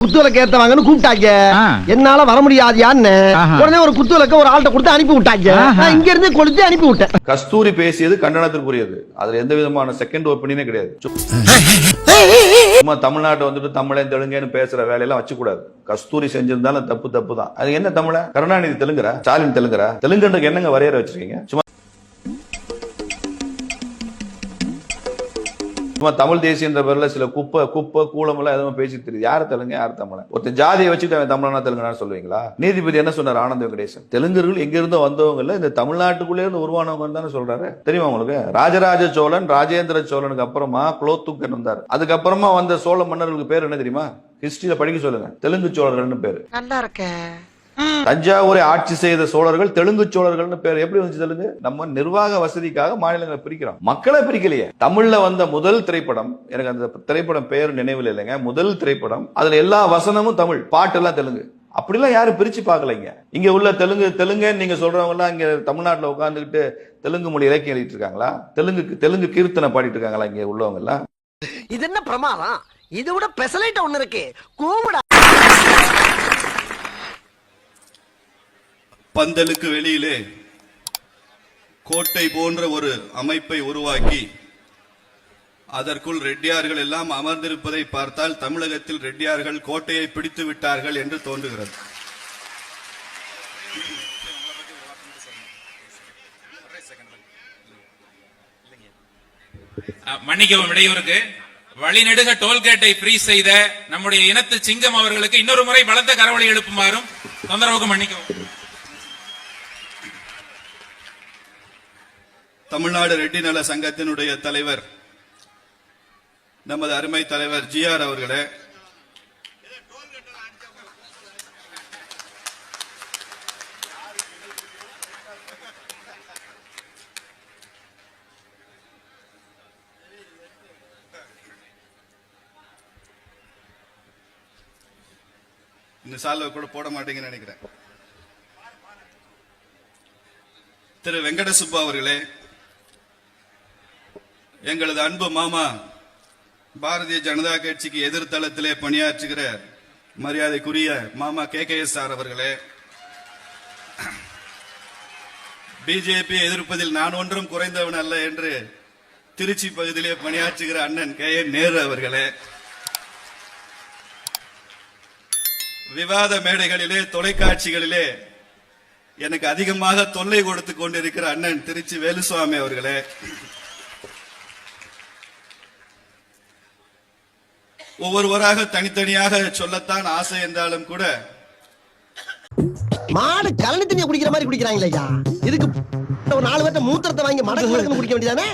குத்துவிளக்கு ஏத்தவாங்கன்னு கூப்பிட்டாங்க. என்னால வர முடியாதியான்னு உடனே ஒரு குத்துவிளக்க ஒரு ஆள்கிட்ட கொடுத்து அனுப்பி விட்டாங்க. நான் இங்க இருந்து கொளுத்தி அனுப்பி விட்டேன். கஸ்தூரி பேசியது கண்டனத்திற்குரியது. அதுல எந்த விதமான செகண்ட் ஒப்பீனியனே கிடையாது. சும்மா தமிழ்நாட்டை வந்துட்டு தமிழன் தெலுங்குன்னு பேசுற வேலையெல்லாம் வச்சு கூடாது. கஸ்தூரி செஞ்சிருந்தாலும் தப்பு தான். அது என்ன தமிழ? கருணாநிதி தெலுங்குரா? ஸ்டாலின் தெலுங்குரா? தெலுங்குன்றதுக்கு என்னங்க வரையறை வச்சிருக்கீங்க? சும்மா தமிழ் தேசியன்ற பேர்ல சில குப்பை கூலம் எல்லாம் எதுவும் பேசி தெரியுது. யாரு தெலுங்கு யாரு தமிழன்? ஒருத்தர் ஜாதியை வச்சுட்டு அவன் தமிழனா தெலுங்குனா சொல்லுவீங்களா? நீதிபதி என்ன சொன்னார்? ஆனந்த வெங்கடேசன் தெலுங்கர்கள் எங்க இருந்தோ வந்தவங்க இல்ல, இந்த தமிழ்நாட்டுக்குள்ளே இருந்து உருவானவங்க தானே சொல்றாரு. தெரியுமா உங்களுக்கு? ராஜராஜ சோழன் ராஜேந்திர சோழனுக்கு அப்புறமா குலோத்துங்கன் வந்தார். அதுக்கப்புறமா வந்த சோழ மன்னர்களுக்கு பேர் என்ன தெரியுமா? ஹிஸ்டரியில படிக்க சொல்லுங்க. தெலுங்கு சோழர்கள்னு பேரு. நல்லா இருக்க. தஞ்சாவூரை ஆட்சி செய்த சோழர்கள் தெலுங்கு சோழர்கள்னு பேர். எப்படி வந்துச்சு தெலுங்கு? நம்ம நிர்வாக வசதிக்காக மாநிலங்களை பிரிக்கிறோம், மக்களை பிரிக்கலையே. தமிழ்ல வந்த முதல் திரைப்படம், எனக்கு அந்த திரைப்படம் பெயர் நினைவில் இல்லைங்க, முதல் திரைப்படம். அதுல எல்லா வசனமும் தமிழ், பாட்டு எல்லாம் தெலுங்கு. அப்படிலாம் யாரும் பிரிச்சு பாக்கலைங்க. இங்க உள்ள தெலுங்குன்னு நீங்க சொல்றவங்க எல்லாம் இங்க தமிழ்நாட்டுல உட்கார்ந்துகிட்டு தெலுங்கு மொழி இலக்கியம் எழுதிட்டு இருக்காங்களா? தெலுங்கு கீர்த்தனை பாடிட்டு இருக்காங்களா இங்க உள்ளவங்க எல்லாம்? இது என்ன பிரமாதம்? இது விட பெசலைட் ஒண்ணு இருக்கு. கூமுடா. பந்தலுக்கு வெளியிலே கோட்டை போன்ற ஒரு அமைப்பை உருவாக்கி அதற்குள் ரெட்டியார்கள் எல்லாம் அமர்ந்திருப்பதை பார்த்தால் தமிழகத்தில் ரெட்டியார்கள் கோட்டையை பிடித்து விட்டார்கள் என்று தோன்றுகிறது. மன்னிக்கவும், இடையூறுக்கு. வழிநெடுக டோல்கேட்டை ஃப்ரீ செய்த நம்முடைய இனத்து சிங்கம் அவர்களுக்கு இன்னொரு முறை பலத்த கரவொலி எழுப்புமாறும் தொந்தரவுக்கு மன்னிக்கவும். தமிழ்நாடு ரெட்டி நல சங்கத்தினுடைய தலைவர், நமது அருமை தலைவர் ஜிஆர் அவர்களே, இந்த சால்வை கூட போட மாட்டீங்கன்னு நினைக்கிறேன். திரு வெங்கடசுப்பு அவர்களே, எங்களது அன்பு மாமா, பாரதிய ஜனதா கட்சிக்கு எதிர்த்தளத்திலே பணியாற்றுகிற மரியாதைக்குரிய மாமா KKS அவர்களே, பிஜேபி எதிர்ப்பதில் நான் ஒன்றும் குறைந்தவன் அல்ல என்று திருச்சி பகுதியிலே பணியாற்றுகிற அண்ணன் KN நேரு அவர்களே, விவாத மேடைகளிலே தொலைக்காட்சிகளிலே எனக்கு அதிகமாக தொல்லை கொடுத்து கொண்டிருக்கிற அண்ணன் திருச்சி வேலுசுவாமி அவர்களே, ஒவ்வொருவராக தனித்தனியாக சொல்லத்தான் ஆசை என்றாலும் கூட மாடு கலனி தண்ணியை குடிக்கிற மாதிரி குடிக்கிறாங்களே. இதுக்கு ஒரு 4 பேர்த்த மூத்திரத்தை வாங்கி மடக்கு குடிக்க வேண்டியதானே?